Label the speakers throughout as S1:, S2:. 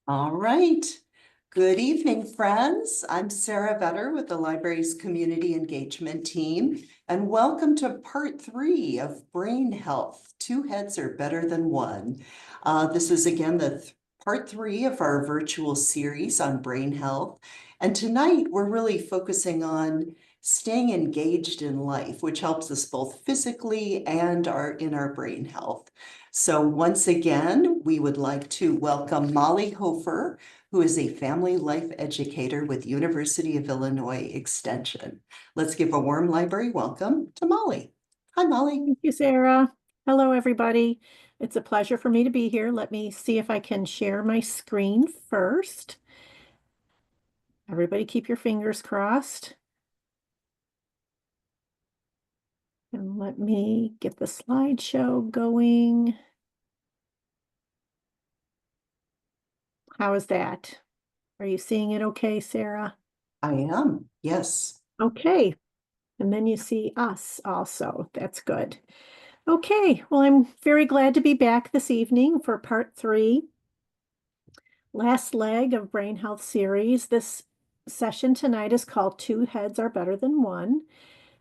S1: All right. Good evening, friends. I'm Sarah Vetter with the library's community engagement team, and welcome to part 3 of Brain Health. Two heads are better than one. This is again the part 3 of our virtual series on brain health. And tonight we're really focusing on staying engaged in life, which helps us both physically and in our brain health. So once again, we would like to welcome Molly Hofer, who is a family life educator with University of Illinois Extension. Let's give a warm library welcome to Molly. Hi, Molly.
S2: Thank you, Sarah. Hello, everybody. It's a pleasure for me to be here. Let me see if I can share my screen first. Everybody keep your fingers crossed. And let me get the slideshow going. How is that? Are you seeing it okay, Sarah?
S1: I am, yes.
S2: Okay. And then you see us also. That's good. Okay. Well, I'm very glad to be back this evening for part 3. Last leg of Brain Health series. This session tonight is called Two Heads Are Better Than One,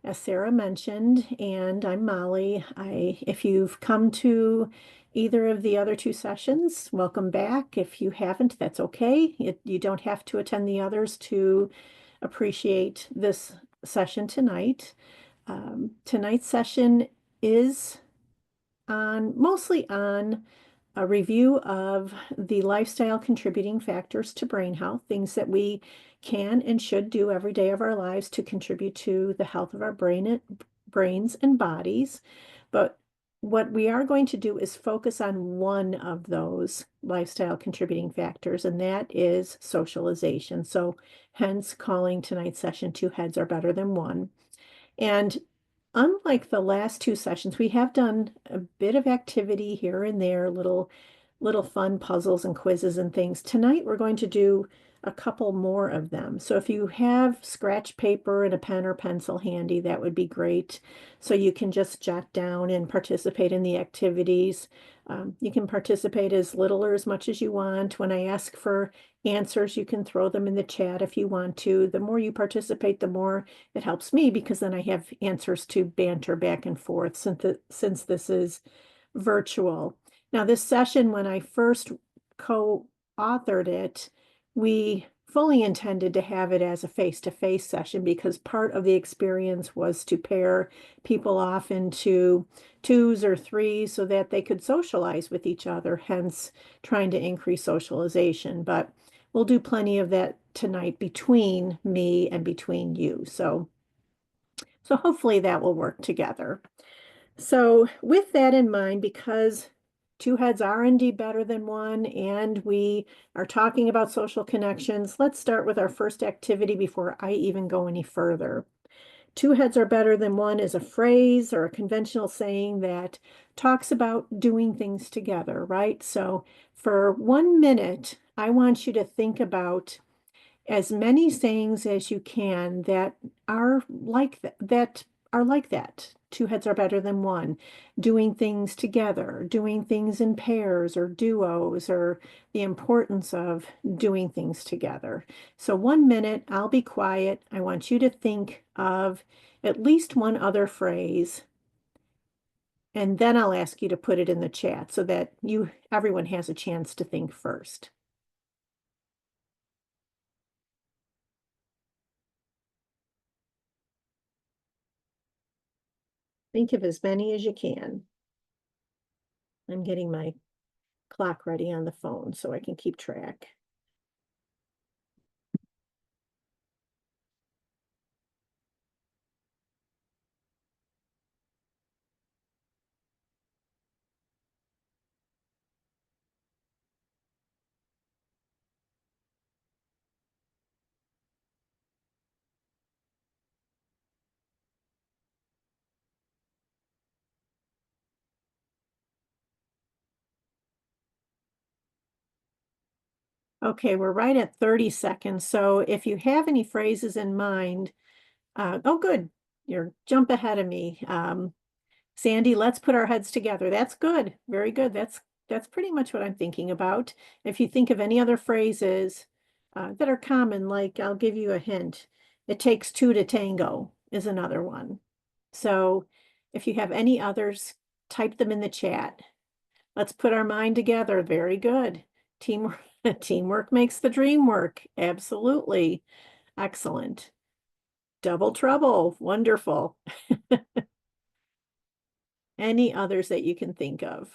S2: as Sarah mentioned, and I'm Molly. If you've come to either of the other 2 sessions, welcome back. If you haven't, that's okay. You don't have to attend the others to appreciate this session tonight. Tonight's session is mostly on a review of the lifestyle contributing factors to brain health, things that we can and should do every day of our lives to contribute to the health of our brains and bodies. But what we are going to do is focus on one of those lifestyle contributing factors, and that is socialization. So hence calling tonight's session Two Heads Are Better Than One. And unlike the last 2 sessions, we have done a bit of activity here and there, little fun puzzles and quizzes and things. Tonight, we're going to do a couple more of them. So if you have scratch paper and a pen or pencil handy, that would be great. So you can just jot down and participate in the activities. You can participate as little or as much as you want. When I ask for answers, you can throw them in the chat if you want to. The more you participate, the more it helps me, because then I have answers to banter back and forth since this is virtual. Now, this session, when I first co-authored it, we fully intended to have it as a face-to-face session, because part of the experience was to pair people off into 2s or 3s so that they could socialize with each other, hence trying to increase socialization. But we'll do plenty of that tonight between me and between you. So hopefully that will work together. So with that in mind, because 2 heads are indeed better than one, and we are talking about social connections, let's start with our first activity before I even go any further. 2 heads are better than one is a phrase or a conventional saying that talks about doing things together, right? So for 1 minute, I want you to think about as many sayings as you can that are like that. 2 heads are better than one. Doing things together, doing things in pairs or duos, or the importance of doing things together. So 1 minute, I'll be quiet. I want you to think of at least one other phrase, and then I'll ask you to put it in the chat so that everyone has a chance to think first. Think of as many as you can. I'm getting my clock ready on the phone so I can keep track. Okay, we're right at 30 seconds. So if you have any phrases in mind, oh, good. You're jump ahead of me. Sandy, let's put our heads together. That's good. Very good. That's pretty much what I'm thinking about. If you think of any other phrases that are common, like I'll give you a hint. It takes two to tango is another one. So if you have any others, type them in the chat. Let's put our mind together. Very good. Teamwork, teamwork makes the dream work. Absolutely. Excellent. Double trouble. Wonderful. Any others that you can think of?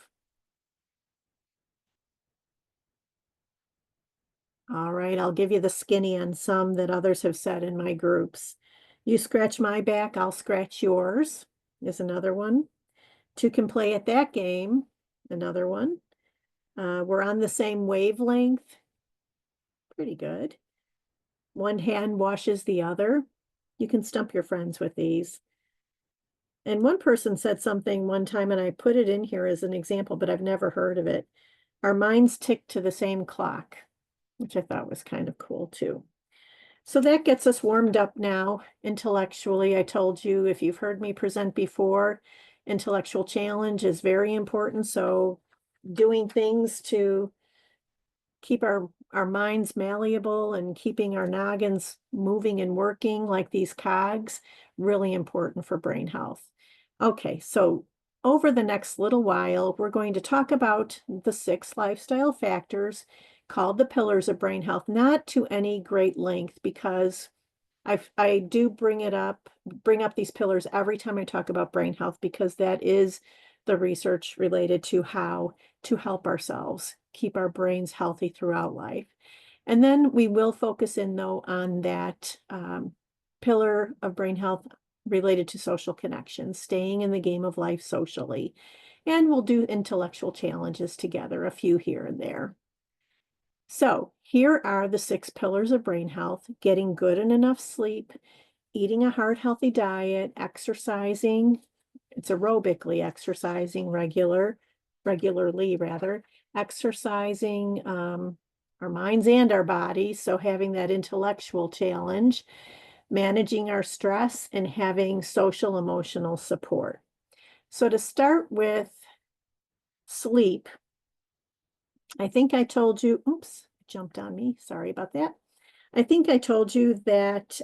S2: All right, I'll give you the skinny on some that others have said in my groups. You scratch my back, I'll scratch yours is another one. Two can play at that game, another one. We're on the same wavelength. Pretty good. One hand washes the other. You can stump your friends with these. And one person said something one time, and I put it in here as an example, but I've never heard of it. Our minds tick to the same clock, which I thought was kind of cool too. So that gets us warmed up now intellectually. I told you, if you've heard me present before, intellectual challenge is very important. So doing things to keep our minds malleable and keeping our noggins moving and working like these cogs, really important for brain health. Okay, so over the next little while, we're going to talk about the 6 lifestyle factors called the pillars of brain health, not to any great length because I do bring up these pillars every time I talk about brain health because that is the research related to how to help ourselves keep our brains healthy throughout life. And then we will focus in though on that pillar of brain health related to social connections, staying in the game of life socially. And we'll do intellectual challenges together, a few here and there. So here are the 6 pillars of brain health: getting good and enough sleep, eating a heart healthy diet, exercising, it's aerobically exercising regularly rather, exercising our minds and our bodies. So having that intellectual challenge, managing our stress, and having social emotional support. So to start with sleep, I think I told you, oops, it jumped on me. Sorry about that. I think I told you that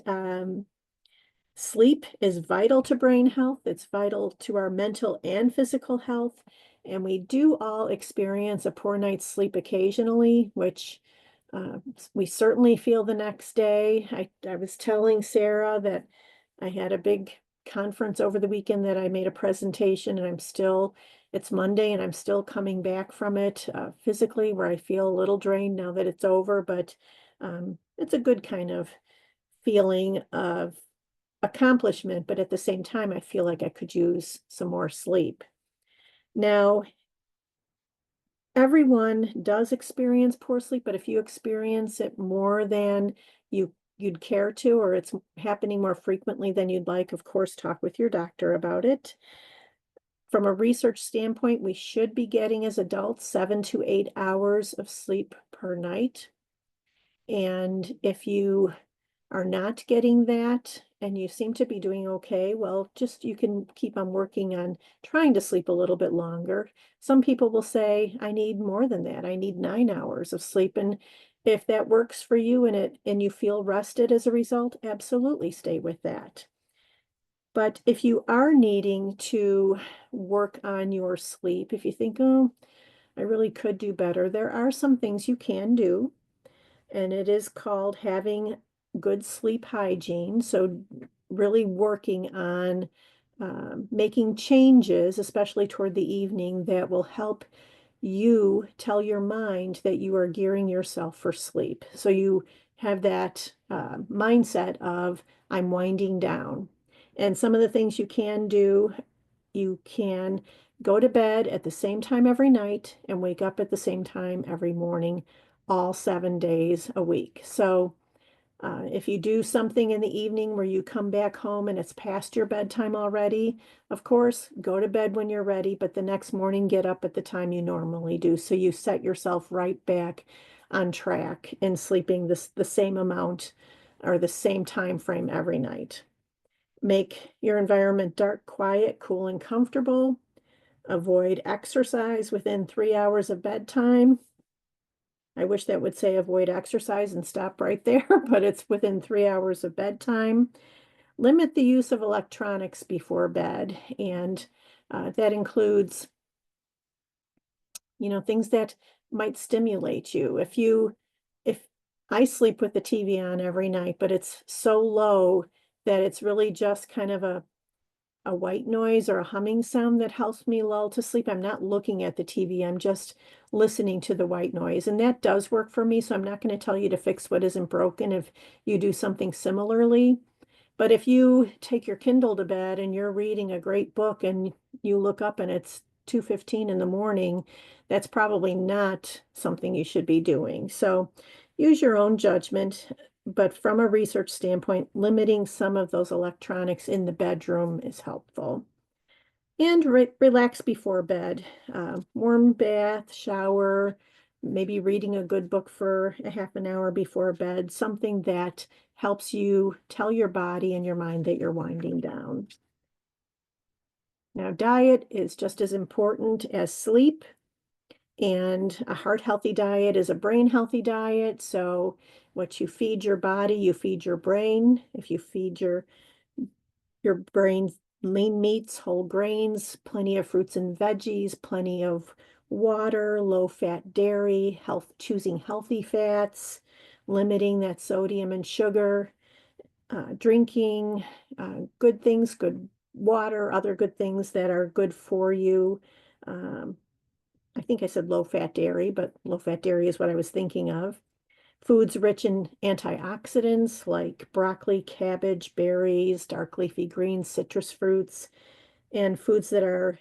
S2: sleep is vital to brain health. It's vital to our mental and physical health. And we do all experience a poor night's sleep occasionally, which we certainly feel the next day. I was telling Sarah that I had a big conference over the weekend that I made a presentation, and it's Monday, and I'm still coming back from it physically, where I feel a little drained now that it's over, but it's a good kind of feeling of accomplishment, but at the same time, I feel like I could use some more sleep. Now, everyone does experience poor sleep, but if you experience it more than you'd care to, or it's happening more frequently than you'd like, of course, talk with your doctor about it. From a research standpoint, we should be getting as adults 7 to 8 hours of sleep per night. And if you are not getting that and you seem to be doing okay, well, just you can keep on working on trying to sleep a little bit longer. Some people will say, I need more than that. I need 9 hours of sleep. And if that works for you and you feel rested as a result, absolutely stay with that. But if you are needing to work on your sleep, if you think, oh, I really could do better, there are some things you can do, and it is called having good sleep hygiene. So really working on making changes, especially toward the evening, that will help you tell your mind that you are gearing yourself for sleep. So you have that mindset of, I'm winding down. And some of the things you can do, you can go to bed at the same time every night and wake up at the same time every morning, all 7 days a week. So if you do something in the evening where you come back home and it's past your bedtime already, of course, go to bed when you're ready, but the next morning get up at the time you normally do. So you set yourself right back on track in sleeping the same amount or the same time frame every night. Make your environment dark, quiet, cool, and comfortable. avoid exercise within 3 hours of bedtime. I wish that would say avoid exercise and stop right there, but it's within 3 hours of bedtime. Limit the use of electronics before bed, and that includes, things that might stimulate you. If I sleep with the TV on every night, but it's so low that it's really just kind of a white noise or a humming sound that helps me lull to sleep. I'm not looking at the TV, I'm just listening to the white noise. And that does work for me. So I'm not going to tell you to fix what isn't broken if you do something similarly. But if you take your Kindle to bed and you're reading a great book and you look up and it's 2:15 in the morning, that's probably not something you should be doing. So use your own judgment, but from a research standpoint, limiting some of those electronics in the bedroom is helpful. And relax before bed. Warm bath, shower, maybe reading a good book for a half an hour before bed, something that helps you tell your body and your mind that you're winding down. Now, diet is just as important as sleep, and a heart healthy diet is a brain healthy diet. So, what you feed your body, you feed your brain. If you feed your brain lean meats, whole grains, plenty of fruits and veggies, plenty of water, low fat dairy, choosing healthy fats, limiting that sodium and sugar, drinking good things, good water, other good things that are good for you. Um, I think I said low fat dairy, but low fat dairy is what I was thinking of. Foods rich in antioxidants like broccoli, cabbage, berries, dark leafy greens, citrus fruits, and foods that are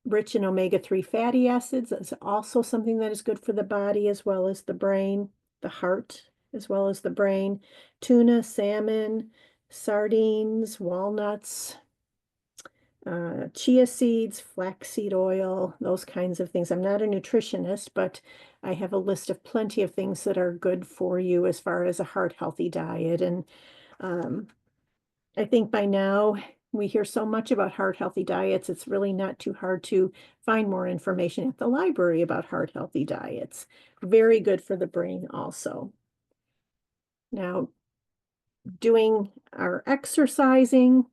S2: rich in omega-3 fatty acids. That's also something that is good for the body as well as the brain, the heart as well as the brain. Tuna, salmon, sardines, walnuts, chia seeds, flaxseed oil, those kinds of things. I'm not a nutritionist, but I have a list of plenty of things that are good for you as far as a heart healthy diet. And um, I think by now we hear so much about heart healthy diets, it's really not too hard to find more information at the library about heart healthy diets. Very good for the brain also. Now, doing our exercising.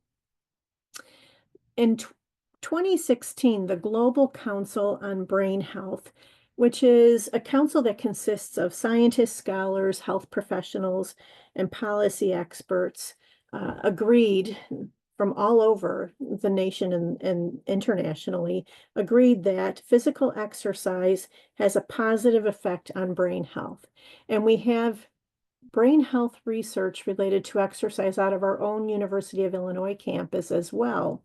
S2: In 2016, the Global Council on Brain Health, which is a council that consists of scientists, scholars, health professionals, and policy experts, agreed from all over the nation and internationally, agreed that physical exercise has a positive effect on brain health. And we have brain health research related to exercise out of our own University of Illinois campus as well.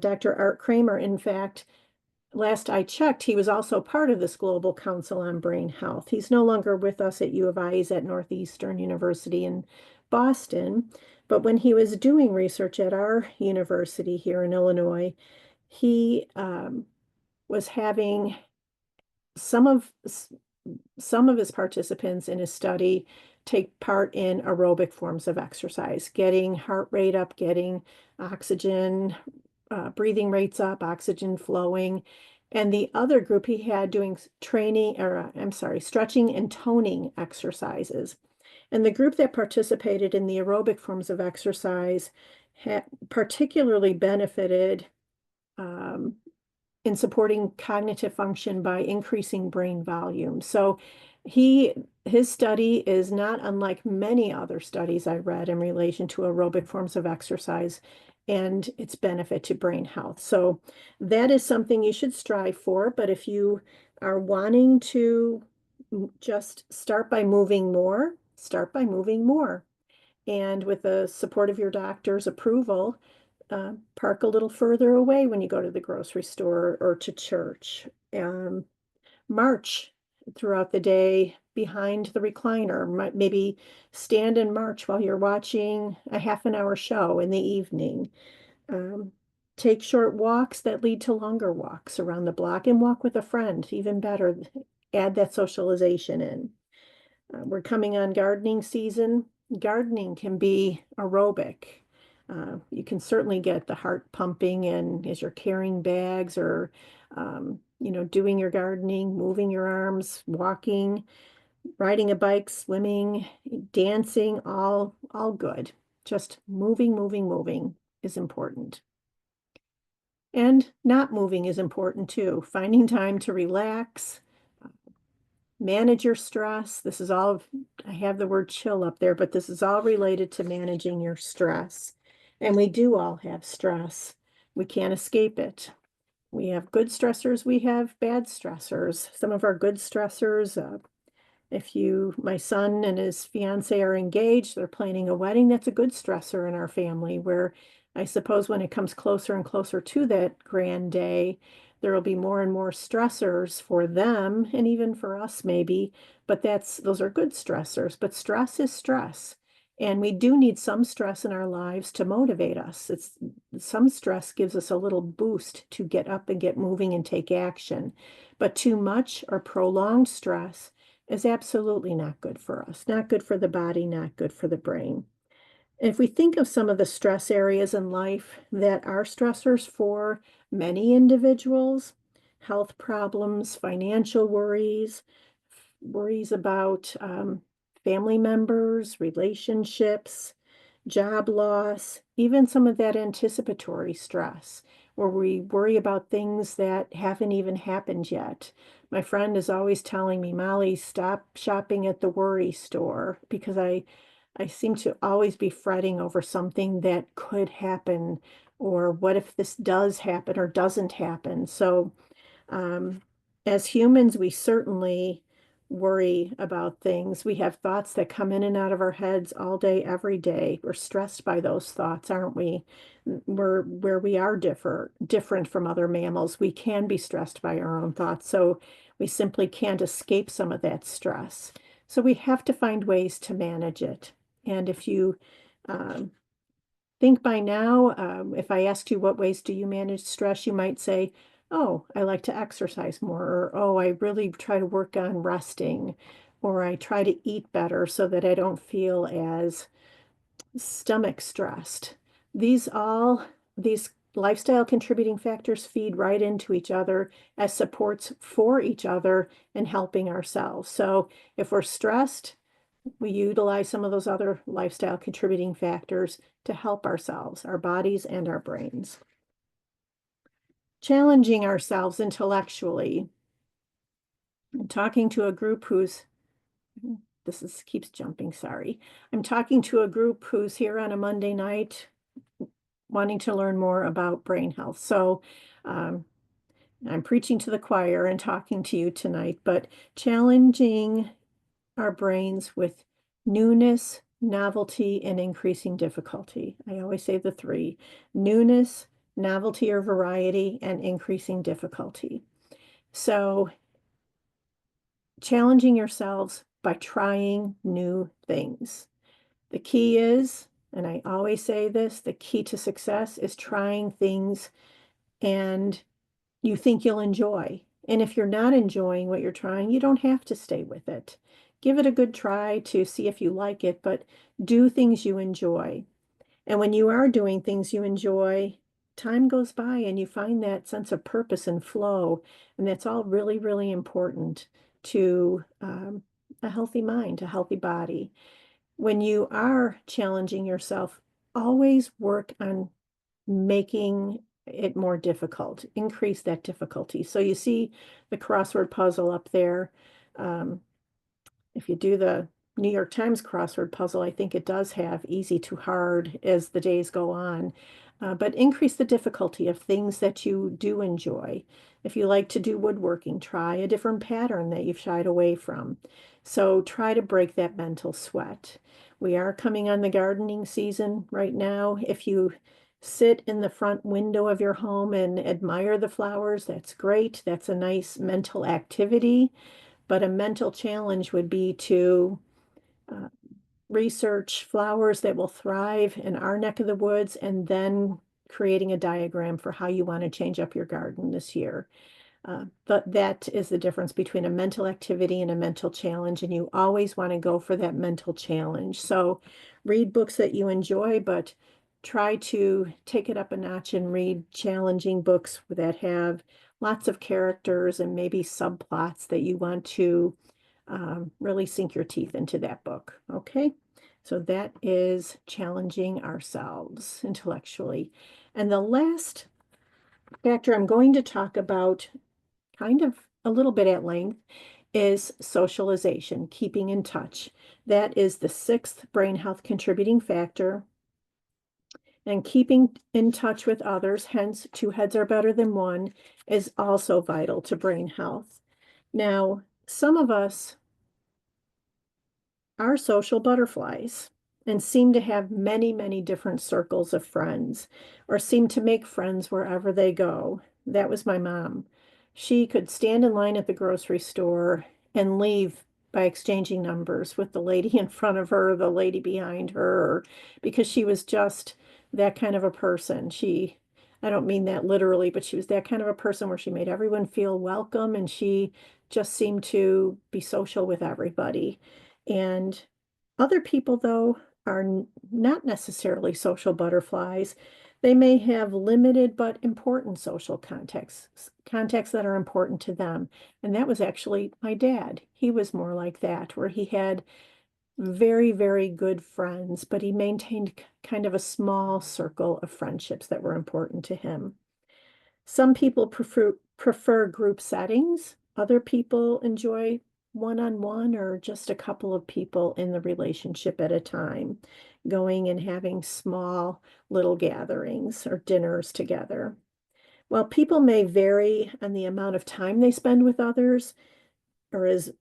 S2: Dr. Art Kramer, in fact, last I checked, he was also part of this Global Council on Brain Health. He's no longer with us at U of I. He's at Northeastern University in Boston. But when he was doing research at our university here in Illinois, he was having some of his participants in his study take part in aerobic forms of exercise, getting heart rate up, getting oxygen, breathing rates up, oxygen flowing. And the other group he had doing stretching and toning exercises. And the group that participated in the aerobic forms of exercise particularly benefited in supporting cognitive function by increasing brain volume. So his study is not unlike many other studies I read in relation to aerobic forms of exercise and its benefit to brain health. So that is something you should strive for. But if you are wanting to just start by moving more, start by moving more. And with the support of your doctor's approval, park a little further away when you go to the grocery store or to church. March throughout the day behind the recliner. Maybe stand and march while you're watching a half an hour show in the evening. Take short walks that lead to longer walks around the block and walk with a friend, even better. Add that socialization in. We're coming on gardening season. Gardening can be aerobic. You can certainly get the heart pumping and as you're carrying bags or, doing your gardening, moving your arms, walking, riding a bike, swimming, dancing, all good. Just moving, moving, moving is important. And not moving is important too. Finding time to relax, manage your stress. This is all, I have the word chill up there, but this is all related to managing your stress. And we do all have stress. We can't escape it. We have good stressors, we have bad stressors. Some of our good stressors, my son and his fiance are engaged, they're planning a wedding, that's a good stressor in our family, where I suppose when it comes closer and closer to that grand day, there will be more and more stressors for them and even for us maybe, but those are good stressors, but stress is stress. And we do need some stress in our lives to motivate us. Some stress gives us a little boost to get up and get moving and take action. But too much or prolonged stress is absolutely not good for us, not good for the body, not good for the brain. If we think of some of the stress areas in life that are stressors for many individuals, health problems, financial worries, worries about family members, relationships, job loss, even some of that anticipatory stress where we worry about things that haven't even happened yet. My friend is always telling me, Molly, stop shopping at the worry store because I seem to always be fretting over something that could happen or what if this does happen or doesn't happen. So um, as humans, we certainly worry about things. We have thoughts that come in and out of our heads all day, every day. We're stressed by those thoughts, aren't we? We're where we are different from other mammals. We can be stressed by our own thoughts, so we simply can't escape some of that stress. So we have to find ways to manage it. And if you um, think by now, if I asked you what ways do you manage stress, you might say, oh, I like to exercise more, or oh, I really try to work on resting, or I try to eat better so that I don't feel as stomach stressed. These lifestyle contributing factors feed right into each other as supports for each other and helping ourselves. So if we're stressed, we utilize some of those other lifestyle contributing factors to help ourselves, our bodies and our brains. Challenging ourselves intellectually. I'm talking to a group keeps jumping, sorry. I'm talking to a group who's here on a Monday night wanting to learn more about brain health. So um, I'm preaching to the choir and talking to you tonight, but challenging our brains with newness, novelty, and increasing difficulty. I always say the three: newness, novelty or variety, and increasing difficulty. So challenging yourselves by trying new things. The key is, and I always say this, the key to success is trying things and you think you'll enjoy. And if you're not enjoying what you're trying, you don't have to stay with it. Give it a good try to see if you like it, but do things you enjoy. And when you are doing things you enjoy, time goes by and you find that sense of purpose and flow. And that's all really, really important to a healthy mind, a healthy body. When you are challenging yourself, always work on making it more difficult, increase that difficulty. So you see the crossword puzzle up there. Um, if you do the New York Times crossword puzzle, I think it does have easy to hard as the days go on. But increase the difficulty of things that you do enjoy. If you like to do woodworking, try a different pattern that you've shied away from. So try to break that mental sweat. We are coming on the gardening season right now. If you sit in the front window of your home and admire the flowers, that's great. That's a nice mental activity. But a mental challenge would be to uh, research flowers that will thrive in our neck of the woods and then creating a diagram for how you want to change up your garden this year. But that is the difference between a mental activity and a mental challenge, and you always want to go for that mental challenge. So read books that you enjoy, but try to take it up a notch and read challenging books that have lots of characters and maybe subplots that you want to really sink your teeth into that book. Okay. So that is challenging ourselves intellectually. And the last factor I'm going to talk about kind of a little bit at length is socialization, keeping in touch. That is the sixth brain health contributing factor. And keeping in touch with others, hence two heads are better than one, is also vital to brain health. Now, some of us are social butterflies and seem to have many, many different circles of friends or seem to make friends wherever they go. That was my mom. She could stand in line at the grocery store and leave by exchanging numbers with the lady in front of her, the lady behind her, because she was just that kind of a person. I don't mean that literally, but she was that kind of a person where she made everyone feel welcome and she just seemed to be social with everybody. And other people, though, are not necessarily social butterflies. They may have limited but important social contacts that are important to them. And that was actually my dad. He was more like that, where he had very, very good friends, but he maintained kind of a small circle of friendships that were important to him. Some people prefer group settings. Other people enjoy one-on-one or just a couple of people in the relationship at a time, going and having small little gatherings or dinners together. While people may vary on the amount of time they spend with others or is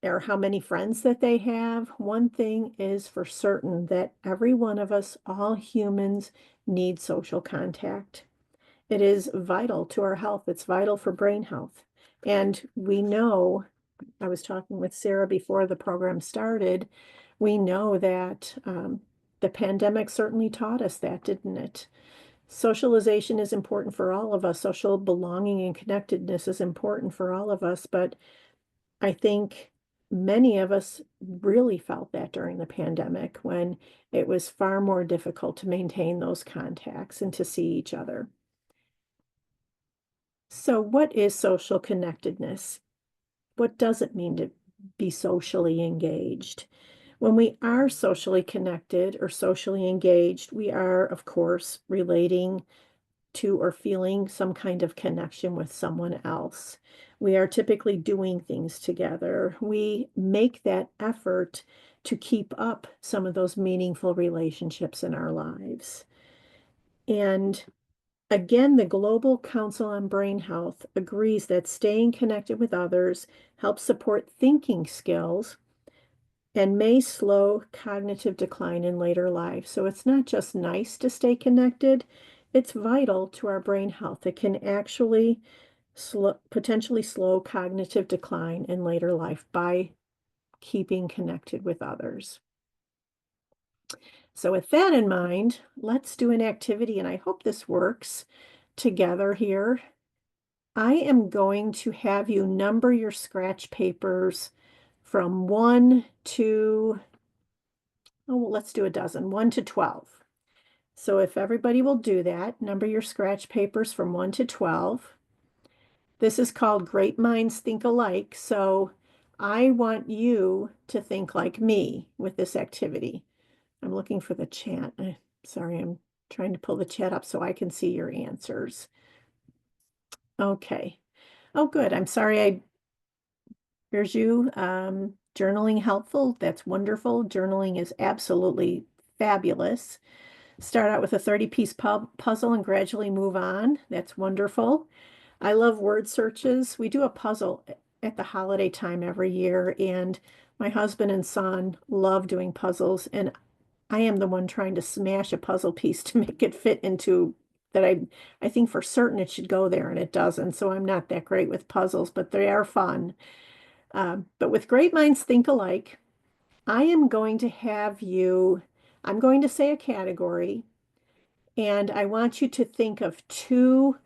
S2: or how many friends that they have, one thing is for certain that every one of us, all humans, need social contact. It is vital to our health. It's vital for brain health. And we know, I was talking with Sarah before the program started, we know that the pandemic certainly taught us that, didn't it? Socialization is important for all of us. Social belonging and connectedness is important for all of us. But I think many of us really felt that during the pandemic when it was far more difficult to maintain those contacts and to see each other. So, what is social connectedness? What does it mean to be socially engaged? When we are socially connected or socially engaged, we are, of course, relating to or feeling some kind of connection with someone else. We are typically doing things together. We make that effort to keep up some of those meaningful relationships in our lives. And again, the Global Council on Brain Health agrees that staying connected with others helps support thinking skills and may slow cognitive decline in later life. So it's not just nice to stay connected, it's vital to our brain health. It can actually potentially slow cognitive decline in later life by keeping connected with others. So with that in mind, let's do an activity, and I hope this works together here. I am going to have you number your scratch papers from 1 to, oh, well, let's do a dozen, 1 to 12. So if everybody will do that, number your scratch papers from 1 to 12. This is called Great Minds Think Alike. So I want you to think like me with this activity. I'm looking for the chat. Sorry, I'm trying to pull the chat up so I can see your answers. Okay. Oh, good. I'm sorry. Here's you. Journaling helpful. That's wonderful. Journaling is absolutely fabulous. Start out with a 30-piece puzzle and gradually move on. That's wonderful. I love word searches. We do a puzzle at the holiday time every year, and my husband and son love doing puzzles, and I am the one trying to smash a puzzle piece to make it fit into that I think for certain it should go there and it doesn't. So I'm not that great with puzzles, but they are fun. But with Great Minds Think Alike, I am going to I'm going to say a category, and I want you to think of two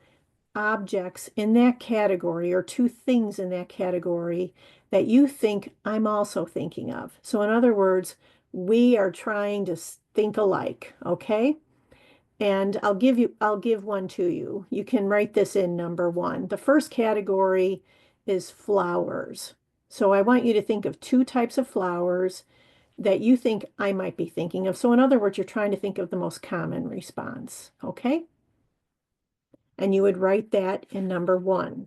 S2: objects in that category or two things in that category that you think I'm also thinking of. So in other words, we are trying to think alike, okay? And I'll give one to you. You can write this in number one. The first category is flowers. So I want you to think of two types of flowers that you think I might be thinking of. So in other words, you're trying to think of the most common response, okay? And you would write that in number one.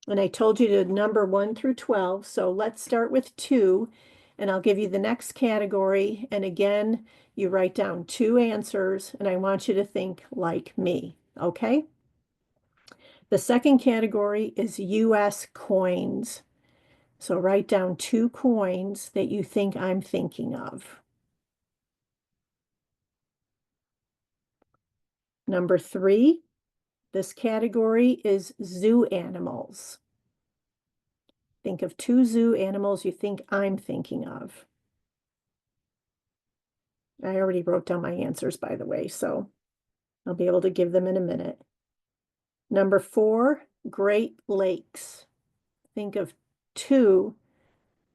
S2: And I told you to number 1 through 12. So let's start with 2, and I'll give you the next category. And again, you write down 2 answers, and I want you to think like me, okay? The second category is US coins. So write down 2 coins that you think I'm thinking of. Number 3, this category is zoo animals. Think of 2 zoo animals you think I'm thinking of. I already wrote down my answers, by the way, so I'll be able to give them in a minute. Number 4, Great Lakes. Think of 2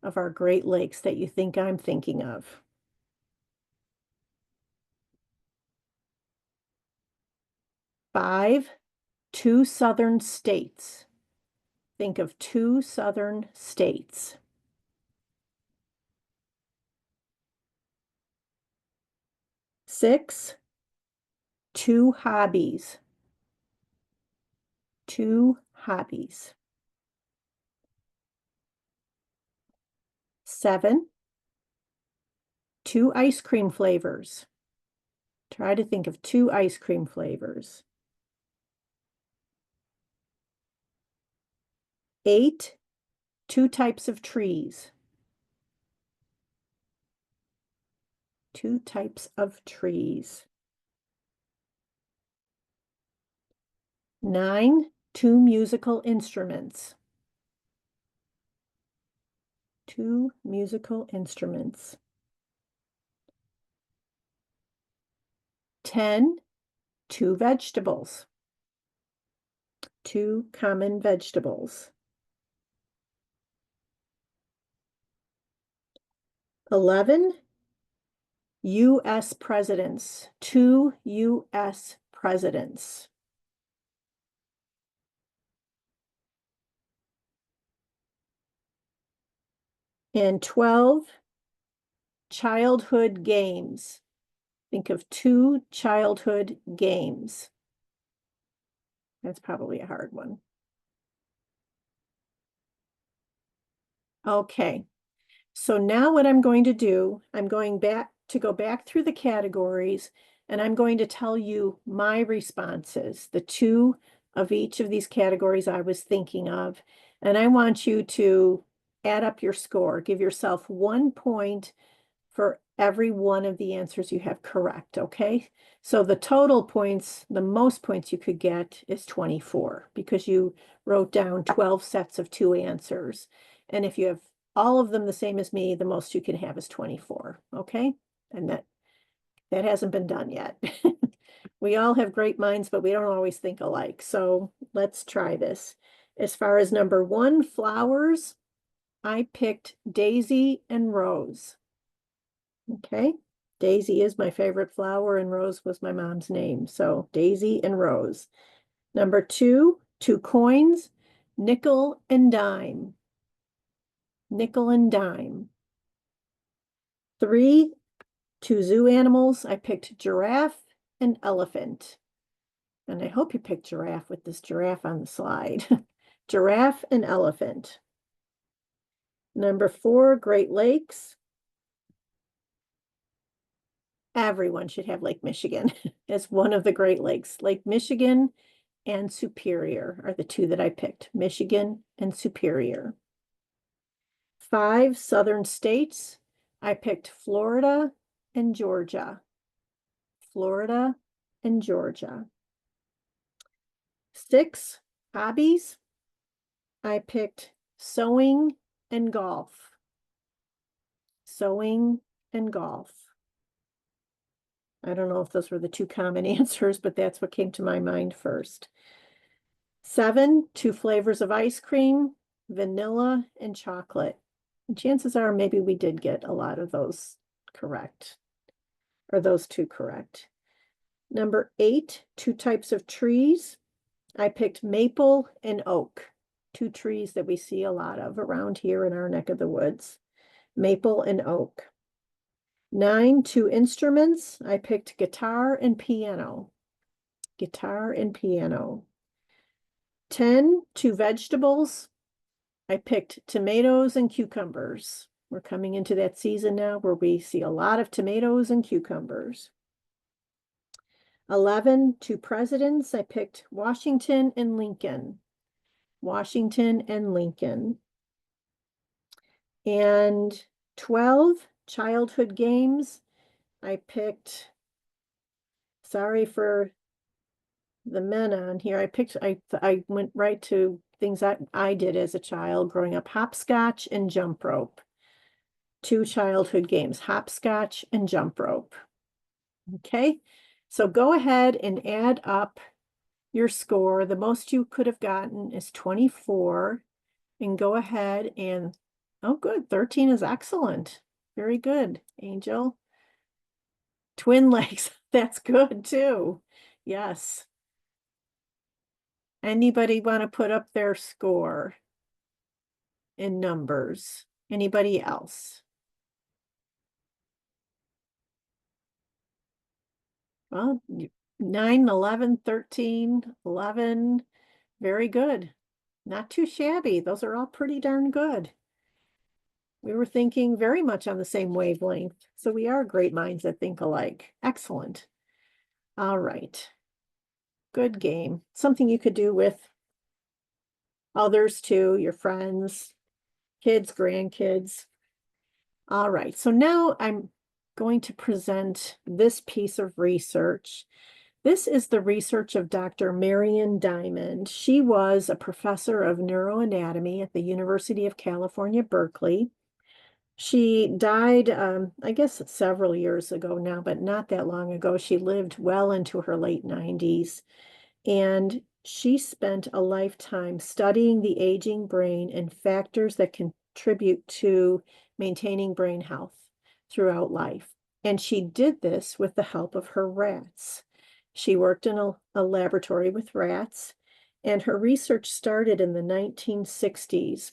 S2: of our Great Lakes that you think I'm thinking of. 5, 2 southern states. Think of 2 southern states. 6, 2 hobbies. 2 hobbies. 7, 2 ice cream flavors. Try to think of 2 ice cream flavors. 8, 2 types of trees. 2 types of trees. 9, 2 musical instruments. 2 musical instruments. 10, 2 vegetables. 2 common vegetables. 11, U.S. presidents. 2 U.S. presidents. 12, childhood games. Think of 2 childhood games. That's probably a hard one. Okay, so now what I'm going to do, I'm going to go back through the categories, and I'm going to tell you my responses, the 2 of each of these categories I was thinking of, and I want you to add up your score. Give yourself 1 point for every one of the answers you have correct, okay? So the total points, the most points you could get is 24 because you wrote down 12 sets of 2 answers. And if you have all of them the same as me, the most you can have is 24, okay? And that hasn't been done yet. We all have great minds, but we don't always think alike. So let's try this. As far as number 1, flowers, I picked Daisy and Rose. Okay, Daisy is my favorite flower and Rose was my mom's name. So Daisy and Rose. Number 2, 2 coins, nickel and dime. Nickel and dime. 3, 2 zoo animals. I picked giraffe and elephant. And I hope you picked giraffe with this giraffe on the slide. Giraffe and elephant. Number 4, Great Lakes. Everyone should have Lake Michigan as one of the Great Lakes. Lake Michigan and Superior are the 2 that I picked, Michigan and Superior. 5 southern states, I picked Florida and Georgia. Florida and Georgia. 6 hobbies, I picked sewing and golf. Sewing and golf. I don't know if those were the 2 common answers, but that's what came to my mind first. 7, 2 flavors of ice cream, vanilla and chocolate. And chances are maybe we did get a lot of those correct, or those 2 correct. Number 8, 2 types of trees. I picked maple and oak, 2 trees that we see a lot of around here in our neck of the woods. Maple and oak. 9, 2 instruments. I picked guitar and piano. Guitar and piano. 10, 2 vegetables. I picked tomatoes and cucumbers. We're coming into that season now where we see a lot of tomatoes and cucumbers. 11, 2 presidents. I picked Washington and Lincoln. Washington and Lincoln. And 12, childhood games. I picked, sorry for the men on here. I went right to things that I did as a child growing up, hopscotch and jump rope. 2 childhood games, hopscotch and jump rope. Okay, so go ahead and add up your score. The most you could have gotten is 24. And go ahead and, oh good, 13 is excellent. Very good, Angel. Twin legs, that's good too. Yes. Anybody want to put up their score in numbers? Anybody else? Well, 9, 11, 13, 11. Very good. Not too shabby. Those are all pretty darn good. We were thinking very much on the same wavelength. So we are great minds that think alike. Excellent. All right. Good game. Something you could do with others too, your friends, kids, grandkids. All right. So now I'm going to present this piece of research. This is the research of Dr. Marion Diamond. She was a professor of neuroanatomy at the University of California, Berkeley. She died, I guess, several years ago now, but not that long ago. She lived well into her late 90s, and she spent a lifetime studying the aging brain and factors that contribute to maintaining brain health throughout life. And she did this with the help of her rats. She worked in a laboratory with rats, and her research started in the 1960s.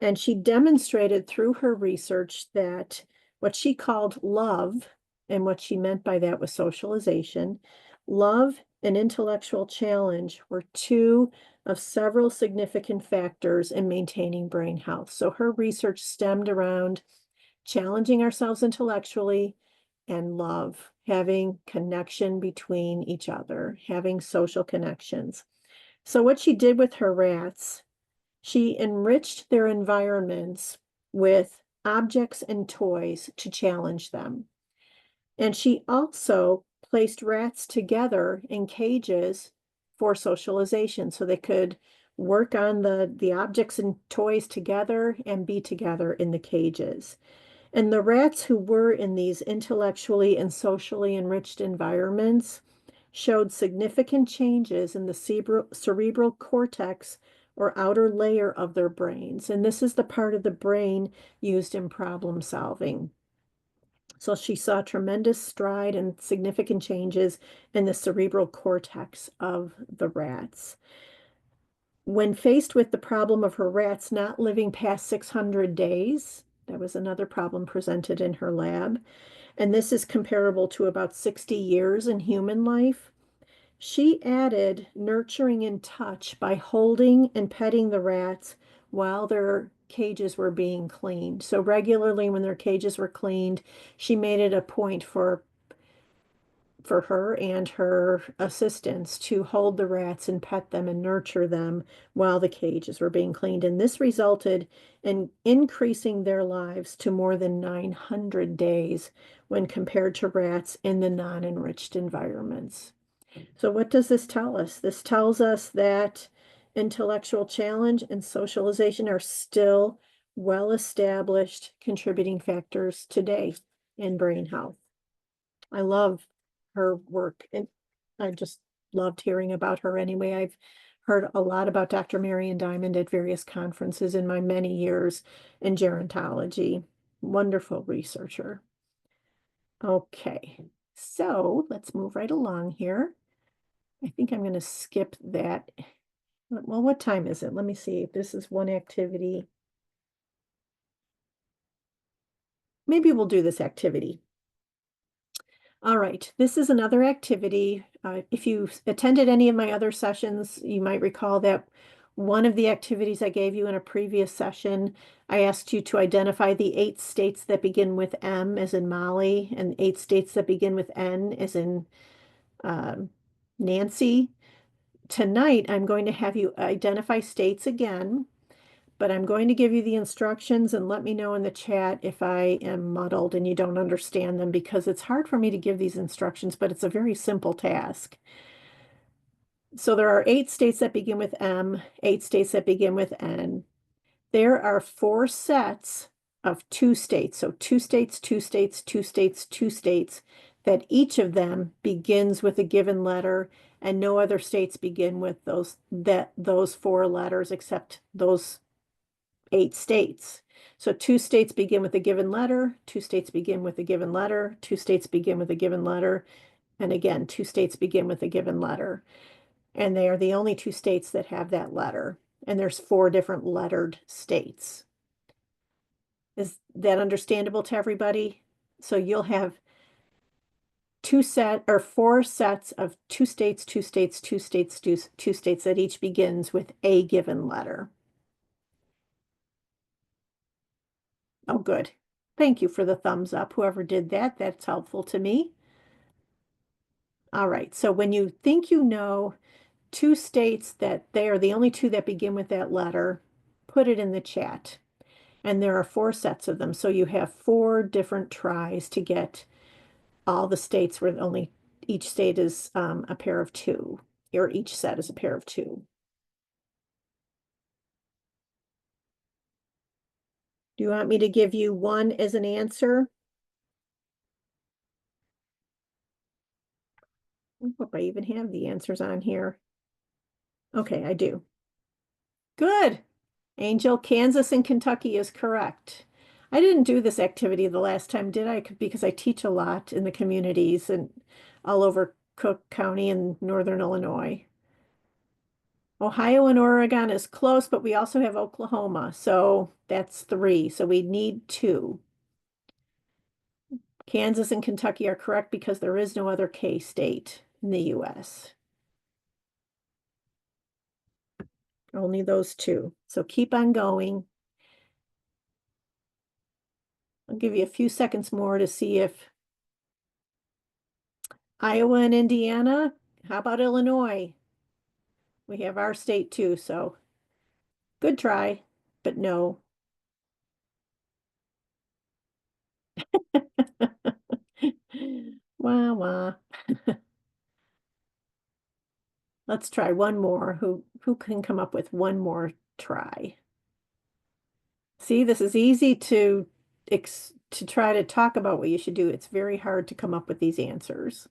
S2: And she demonstrated through her research that what she called love, and what she meant by that was socialization, love and intellectual challenge were 2 of several significant factors in maintaining brain health. So her research stemmed around challenging ourselves intellectually and love, having connection between each other, having social connections. So what she did with her rats, she enriched their environments with objects and toys to challenge them. And she also placed rats together in cages for socialization so they could work on the objects and toys together and be together in the cages. And the rats who were in these intellectually and socially enriched environments showed significant changes in the cerebral cortex or outer layer of their brains. And this is the part of the brain used in problem solving. So she saw tremendous stride and significant changes in the cerebral cortex of the rats. When faced with the problem of her rats not living past 600 days, that was another problem presented in her lab, and this is comparable to about 60 years in human life. She added nurturing and touch by holding and petting the rats while their cages were being cleaned. So regularly when their cages were cleaned, she made it a point for her and her assistants to hold the rats and pet them and nurture them while the cages were being cleaned. And this resulted in increasing their lives to more than 900 days when compared to rats in the non-enriched environments. So what does this tell us? This tells us that intellectual challenge and socialization are still well-established contributing factors today in brain health. I love her work, and I just loved hearing about her anyway. I've heard a lot about Dr. Marion Diamond at various conferences in my many years in gerontology. Wonderful researcher. Okay, So let's move right along here. I think I'm going to skip that. Well, what time is it? Let me see. This is one activity. Maybe we'll do this activity. All right, this is another activity. If you attended any of my other sessions, you might recall that one of the activities I gave you in a previous session, I asked you to identify the 8 states that begin with M as in Molly and 8 states that begin with N as in um, Nancy. Tonight, I'm going to have you identify states again, but I'm going to give you the instructions and let me know in the chat if I am muddled and you don't understand them because it's hard for me to give these instructions, but it's a very simple task. So there are 8 states that begin with M, 8 states that begin with N. There are 4 sets of 2 states. So 2 states, 2 states, 2 states, 2 states, that each of them begins with a given letter, and no other states begin with those 4 letters except those 8 states. So 2 states begin with a given letter, 2 states begin with a given letter, 2 states begin with a given letter, and again, 2 states begin with a given letter. And they are the only 2 states that have that letter. And there's 4 different lettered states. Is that understandable to everybody? So you'll have 4 sets of 2 states, 2 states, 2 states, 2 states that each begins with a given letter. Oh, good. Thank you for the thumbs up. Whoever did that, that's helpful to me. All right, so when you think you know 2 states that they are the only 2 that begin with that letter, put it in the chat. And there are 4 sets of them, so you have 4 different tries to get all the states where only each state is a pair of 2, or each set is a pair of 2. Do you want me to give you one as an answer? I hope I even have the answers on here. Okay, I do. Good. Angel, Kansas and Kentucky is correct. I didn't do this activity the last time, did I? Because I teach a lot in the communities and all over Cook County and Northern Illinois. Ohio and Oregon is close, but we also have Oklahoma, so that's 3. So we need 2. Kansas and Kentucky are correct because there is no other K state in the US. Only those 2. So keep on going. I'll give you a few seconds more to see if Iowa and Indiana. How about Illinois? We have our state too, so good try, but no. Wah, wah. Let's try one more. Who can come up with one more try? See, this is easy to try to talk about what you should do. It's very hard to come up with these answers.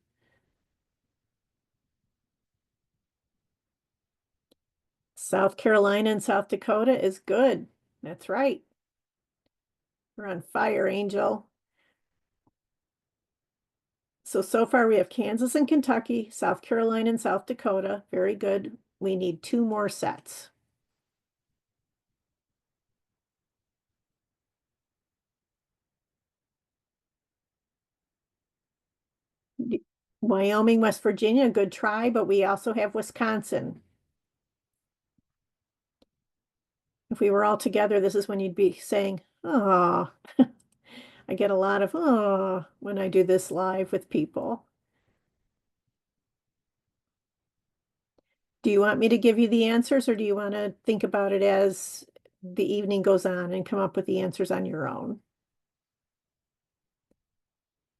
S2: South Carolina and South Dakota is good. That's right. We're on fire, Angel. So far we have Kansas and Kentucky, South Carolina and South Dakota. Very good. We need 2 more sets. Wyoming, West Virginia, good try, but we also have Wisconsin. If we were all together, this is when you'd be saying, oh, I get a lot of, oh, when I do this live with people. Do you want me to give you the answers or do you want to think about it as the evening goes on and come up with the answers on your own?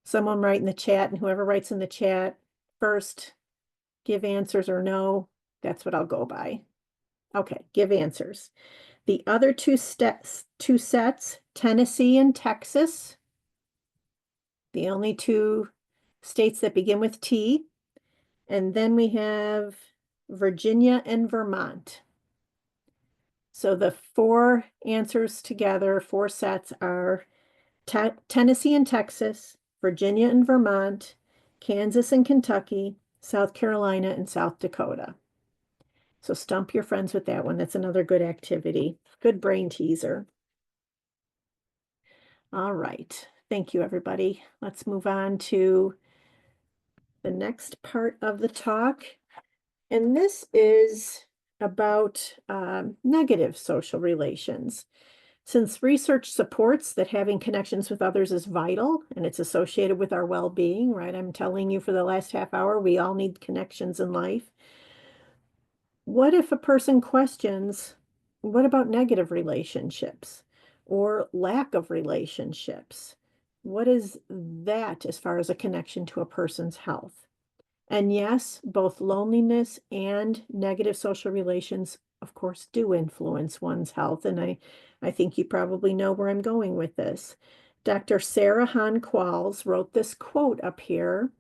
S2: Someone write in the chat, and whoever writes in the chat first, give answers or no, that's what I'll go by. Okay, give answers. The other 2 sets, Tennessee and Texas, the only 2 states that begin with T. And then we have Virginia and Vermont. So the 4 answers together, 4 sets are Tennessee and Texas, Virginia and Vermont, Kansas and Kentucky, South Carolina, and South Dakota. So stump your friends with that one. That's another good activity. Good brain teaser. All right. Thank you, everybody. Let's move on to the next part of the talk. And this is about negative social relations. Since research supports that having connections with others is vital and it's associated with our well-being, right? I'm telling you for the last half hour, we all need connections in life. What if a person questions, what about negative relationships or lack of relationships? What is that as far as a connection to a person's health? And yes, both loneliness and negative social relations, of course, do influence one's health. And I think you probably know where I'm going with this. Dr. Sarah Hahn Qualls wrote this quote up here,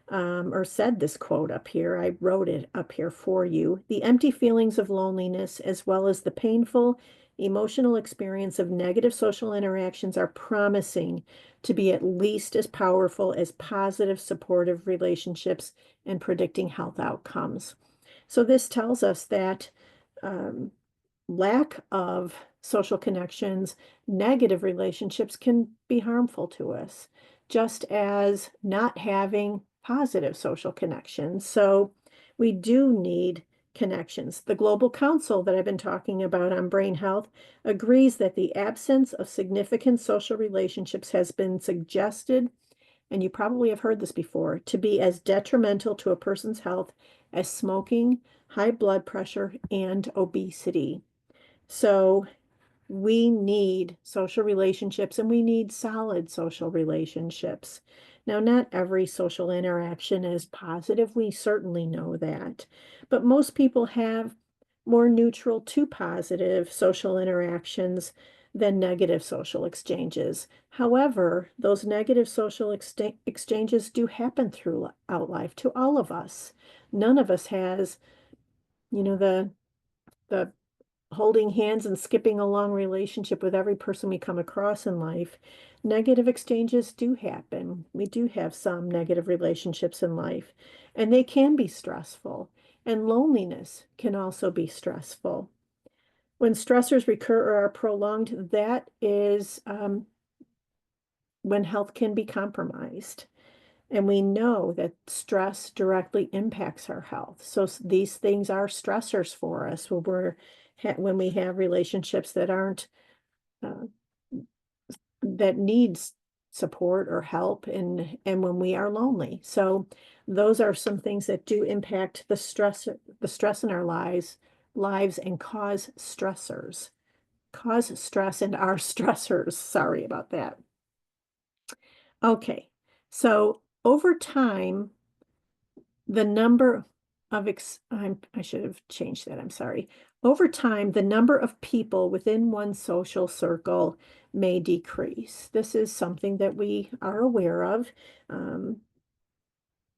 S2: or said this quote up here. I wrote it up here for you. The empty feelings of loneliness, as well as the painful emotional experience of negative social interactions, are promising to be at least as powerful as positive, supportive relationships in predicting health outcomes. So this tells us that um, lack of social connections, negative relationships can be harmful to us, just as not having positive social connections. So we do need connections. The Global Council that I've been talking about on brain health agrees that the absence of significant social relationships has been suggested, and you probably have heard this before, to be as detrimental to a person's health as smoking, high blood pressure, and obesity. So we need social relationships and we need solid social relationships. Now, not every social interaction is positive. We certainly know that. But most people have more neutral to positive social interactions than negative social exchanges. However, those negative social exchanges do happen throughout life to all of us. None of us has, the holding hands and skipping along relationship with every person we come across in life. Negative exchanges do happen. We do have some negative relationships in life, and they can be stressful. And loneliness can also be stressful. When stressors recur or are prolonged, that is when health can be compromised. And we know that stress directly impacts our health. So these things are stressors for us when we have relationships that aren't uh, that needs support or help, and when we are lonely. So those are some things that do impact the stress in our lives and cause stress and are stressors. Sorry about that. Okay, so over time, the number of I should have changed that. I'm sorry. Over time, the number of people within one social circle may decrease. This is something that we are aware of. Um,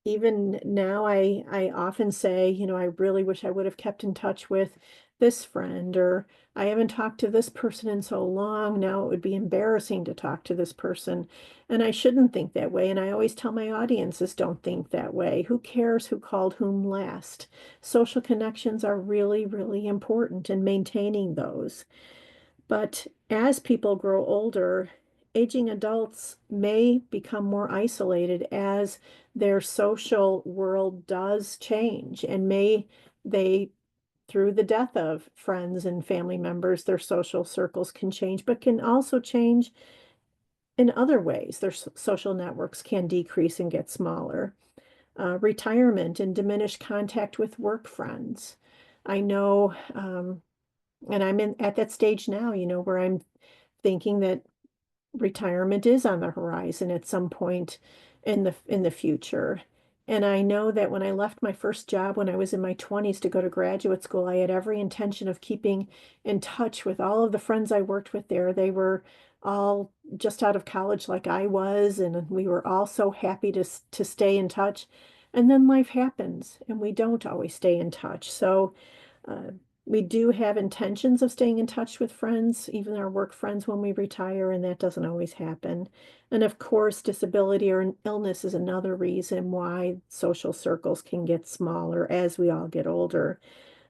S2: Even now, I often say, I really wish I would have kept in touch with this friend, or I haven't talked to this person in so long. Now it would be embarrassing to talk to this person. And I shouldn't think that way. And I always tell my audiences, don't think that way. Who cares who called whom last? Social connections are really, really important in maintaining those. But as people grow older, aging adults may become more isolated as their social world does change, and they, through the death of friends and family members, their social circles can change, but can also change in other ways. Their social networks can decrease and get smaller. Retirement and diminished contact with work friends. I know, and I'm at that stage now, where I'm thinking that retirement is on the horizon at some point in the future. And I know that when I left my first job when I was in my 20s to go to graduate school, I had every intention of keeping in touch with all of the friends I worked with there. They were all just out of college like I was, and we were all so happy to stay in touch. And then life happens, and we don't always stay in touch. So We do have intentions of staying in touch with friends, even our work friends when we retire, and that doesn't always happen. And of course, disability or an illness is another reason why social circles can get smaller as we all get older.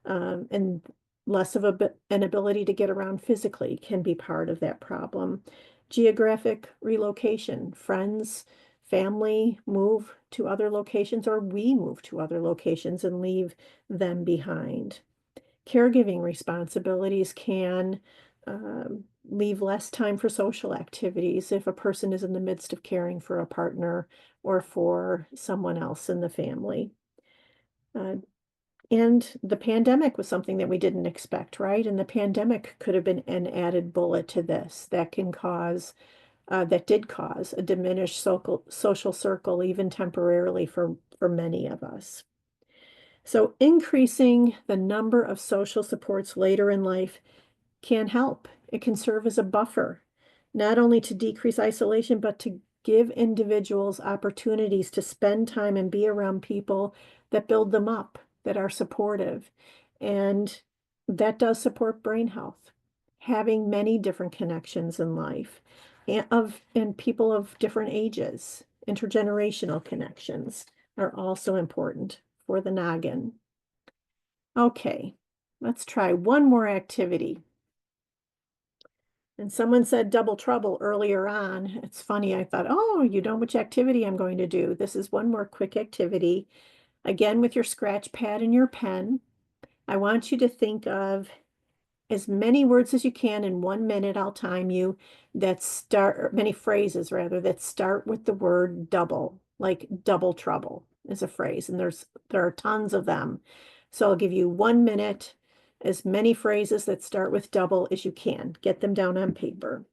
S2: And less of an ability to get around physically can be part of that problem. Geographic relocation, friends, family move to other locations, or we move to other locations and leave them behind. Caregiving responsibilities can leave less time for social activities if a person is in the midst of caring for a partner or for someone else in the family. Uh, and the pandemic was something that we didn't expect, right? And the pandemic could have been an added bullet to this that can cause, that did cause a diminished social circle, even temporarily for many of us. So increasing the number of social supports later in life can help. It can serve as a buffer, not only to decrease isolation, but to give individuals opportunities to spend time and be around people that build them up, that are supportive. And that does support brain health, having many different connections in life and people of different ages, intergenerational connections are also important for the noggin. Okay, let's try one more activity. And someone said double trouble earlier on. It's funny, I thought, oh, you know which activity I'm going to do. This is one more quick activity. Again, with your scratch pad and your pen, I want you to think of as many words as you can in 1 minute. I'll time you that start, or many phrases rather, that start with the word double, like double trouble is a phrase, and there are tons of them. So I'll give you 1 minute, as many phrases that start with double as you can. Get them down on paper.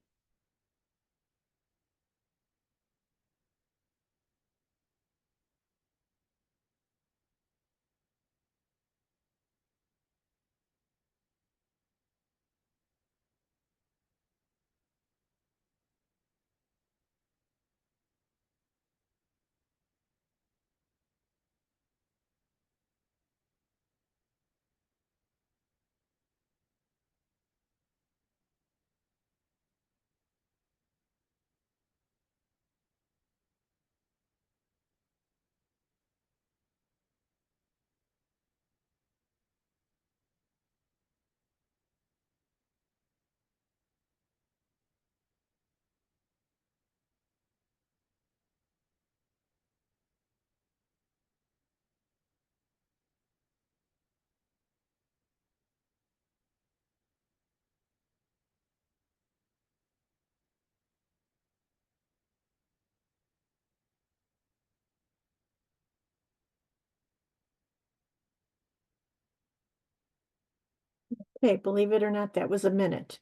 S2: Okay, believe it or not, that was a minute.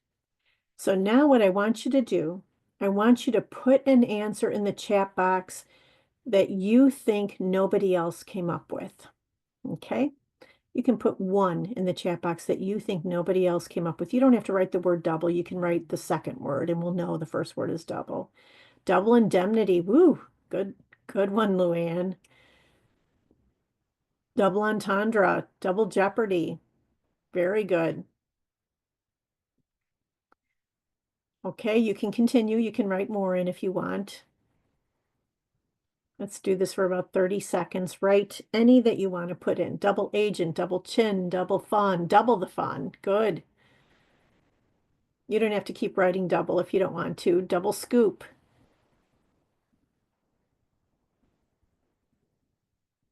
S2: So now what I want you to do, I want you to put an answer in the chat box that you think nobody else came up with. Okay? You can put one in the chat box that you think nobody else came up with. You don't have to write the word double. You can write the second word and we'll know the first word is double. Double indemnity. Woo! Good one, Luann. Double entendre. Double jeopardy. Very good. Okay, you can continue. You can write more in if you want. Let's do this for about 30 seconds. Write any that you want to put in. Double agent, double chin, double fun, double the fun. Good. You don't have to keep writing double if you don't want to. Double scoop,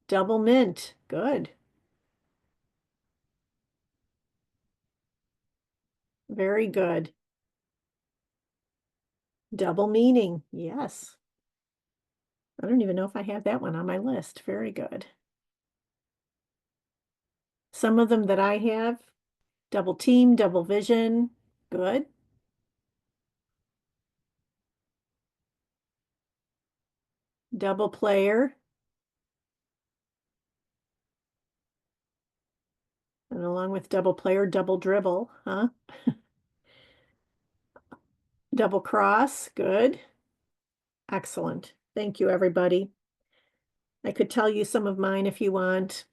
S2: double mint. Good. Very good. Double meaning. Yes. I don't even know if I have that one on my list. Very good. Some of them that I have, double team, double vision. Good. Double player. And along with double player, double dribble, huh? Double cross. Good. Excellent. Thank you, everybody. I could tell you some of mine if you want.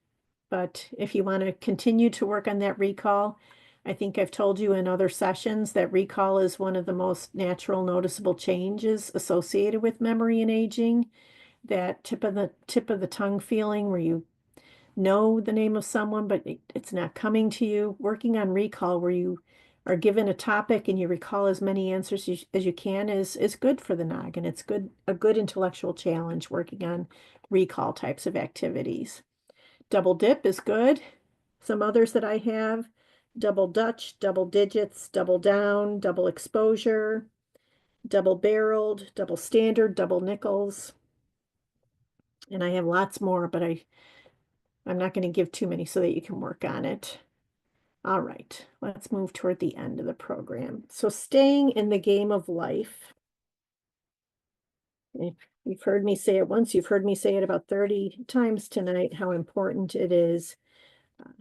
S2: but if you want to continue to work on that recall, I think I've told you in other sessions that recall is one of the most natural noticeable changes associated with memory and aging. That tip of the tongue feeling where you know the name of someone, but it's not coming to you. Working on recall where you are given a topic and you recall as many answers as you can is good for the noggin. It's a good intellectual challenge working on recall types of activities. Double dip is good. Some others that I have, double Dutch, double digits, double down, double exposure, double barreled, double standard, double nickels. And I have lots more, but I'm not going to give too many so that you can work on it. All right, let's move toward the end of the program. So staying in the game of life. If you've heard me say it once, you've heard me say it about 30 times tonight, how important it is.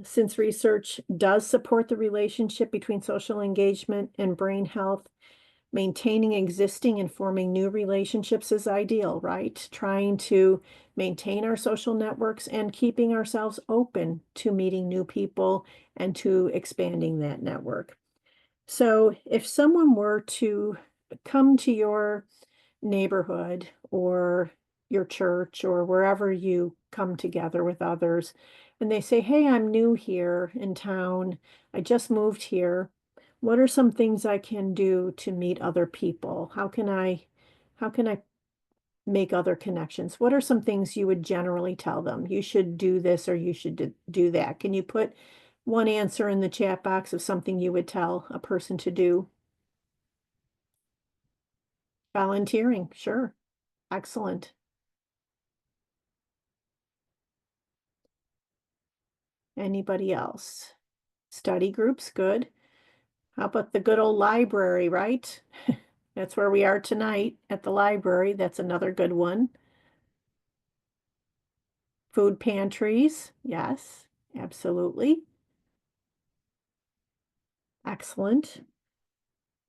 S2: Since research does support the relationship between social engagement and brain health, maintaining existing and forming new relationships is ideal, right? Trying to maintain our social networks and keeping ourselves open to meeting new people and to expanding that network. So if someone were to come to your neighborhood or your church or wherever you come together with others, and they say, "Hey, I'm new here in town. I just moved here. What are some things I can do to meet other people? How can I make other connections? What are some things you would generally tell them? You should do this or you should do that." Can you put one answer in the chat box of something you would tell a person to do? Volunteering, sure. Excellent. Anybody else? Study groups, good. How about the good old library, right? That's where we are tonight at the library. That's another good one. Food pantries, yes, absolutely. Excellent.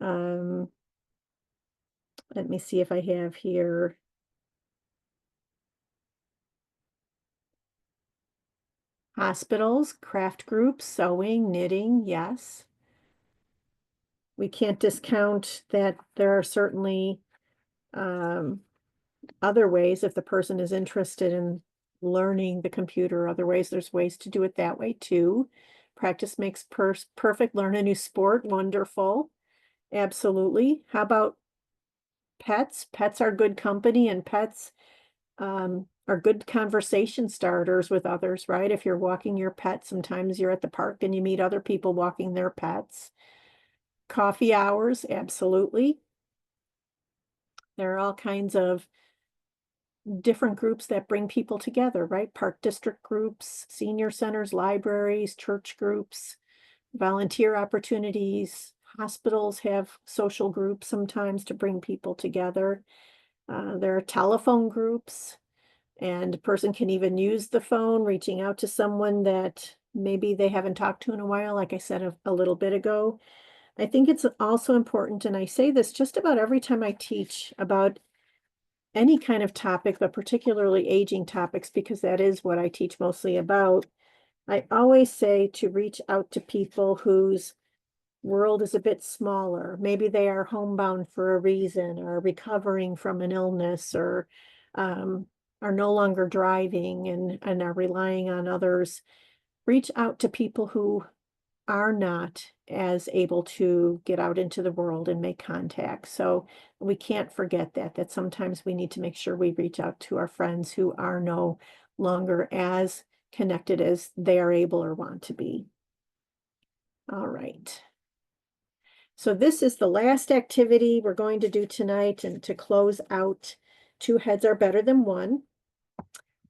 S2: Um, Let me see if I have here. Hospitals, craft groups, sewing, knitting, yes. We can't discount that there are certainly other ways if the person is interested in learning the computer, other ways, there's ways to do it that way too. Practice makes perfect. Learn a new sport, wonderful. Absolutely. How about pets? Pets are good company and pets are good conversation starters with others, right? If you're walking your pet, sometimes you're at the park and you meet other people walking their pets. Coffee hours, absolutely. There are all kinds of different groups that bring people together, right? Park district groups, senior centers, libraries, church groups, volunteer opportunities. Hospitals have social groups sometimes to bring people together. There are telephone groups, and a person can even use the phone, reaching out to someone that maybe they haven't talked to in a while, like I said a little bit ago. I think it's also important, and I say this just about every time I teach about any kind of topic, but particularly aging topics, because that is what I teach mostly about. I always say to reach out to people whose world is a bit smaller. Maybe they are homebound for a reason, or recovering from an illness, or um, are no longer driving and are relying on others. Reach out to people who are not as able to get out into the world and make contact. So we can't forget that sometimes we need to make sure we reach out to our friends who are no longer as connected as they are able or want to be. All right. So this is the last activity we're going to do tonight, and to close out, two heads are better than one.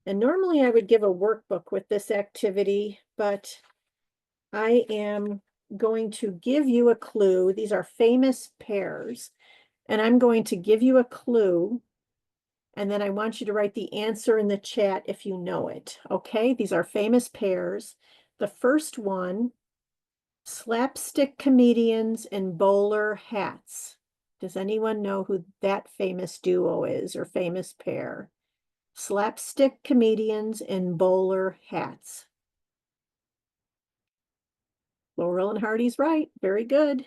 S2: And normally I would give a workbook with this activity, but I am going to give you a clue. These are famous pairs, and I'm going to give you a clue, and then I want you to write the answer in the chat if you know it. Okay, these are famous pairs. The first one, slapstick comedians in bowler hats. Does anyone know who that famous duo is or famous pair? Slapstick comedians in bowler hats. Laurel and Hardy's right. Very good.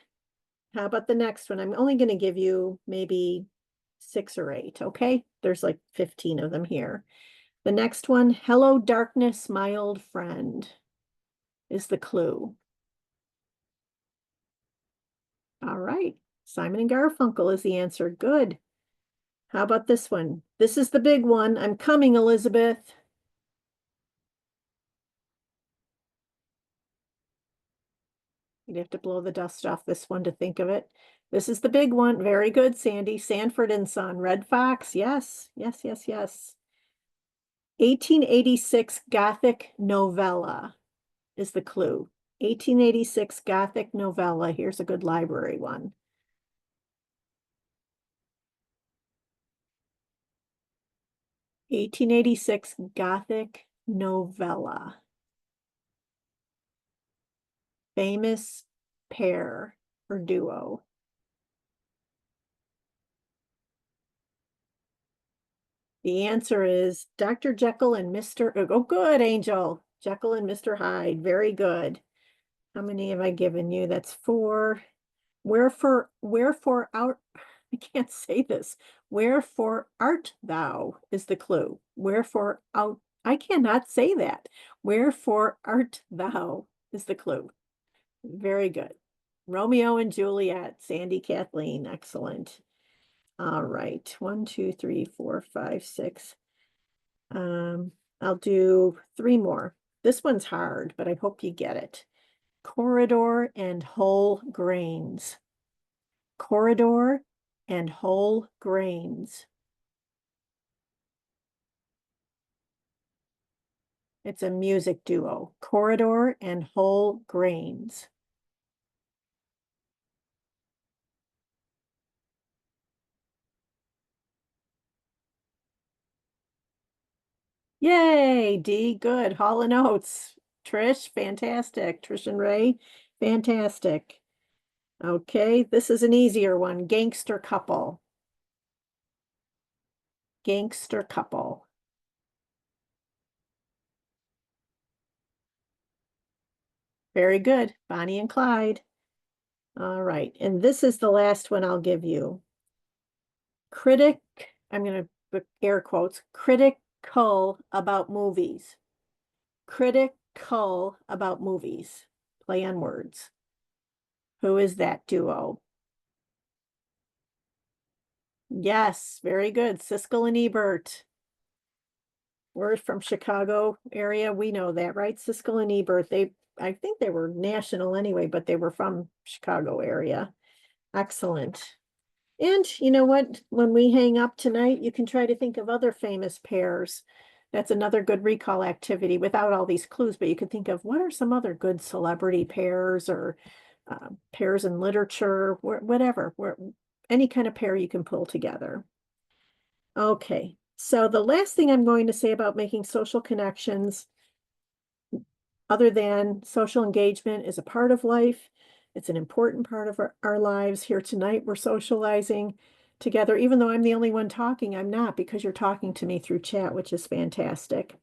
S2: How about the next one? I'm only going to give you maybe 6 or 8, okay? There's like 15 of them here. The next one, hello, darkness, my old friend, is the clue. All right. Simon and Garfunkel is the answer. Good. How about this one? This is the big one. I'm coming, Elizabeth. You'd have to blow the dust off this one to think of it. This is the big one. Very good, Sandy. Sanford and Son. Red Fox. Yes, yes, yes, yes. 1886 Gothic novella is the clue. 1886 Gothic novella. Here's a good library one. 1886 Gothic novella. Famous pair or duo. The answer is Dr. Jekyll and Mr. Oh, good, Angel. Jekyll and Mr. Hyde. Very good. How many have I given you? That's 4. Wherefore out, I can't say this. Wherefore art thou is the clue. Wherefore out, I cannot say that. Wherefore art thou is the clue. Very good. Romeo and Juliet, Sandy Kathleen, excellent. All right, 1, 2, 3, 4, 5, 6. I'll do 3 more. This one's hard, but I hope you get it. Corridor and whole grains. Corridor and whole grains. It's a music duo. Corridor and whole grains. Yay, D, good. Hall and Oates. Trish, fantastic. Trish and Ray, fantastic. Okay, this is an easier one. Gangster couple. Gangster couple. Very good. Bonnie and Clyde. All right, and this is the last one I'll give you. Critic, I'm going to put air quotes, critical about movies. Critical about movies. Play on words. Who is that duo? Yes, very good. Siskel and Ebert. We're from Chicago area. We know that, right? Siskel and Ebert. I think they were national anyway, but they were from Chicago area. Excellent. And you know what? When we hang up tonight, you can try to think of other famous pairs. That's another good recall activity without all these clues, but you can think of what are some other good celebrity pairs or pairs in literature, whatever, any kind of pair you can pull together. Okay, so the last thing I'm going to say about making social connections, other than social engagement is a part of life, it's an important part of our lives. Here tonight, we're socializing together. Even though I'm the only one talking, I'm not, because you're talking to me through chat, which is fantastic.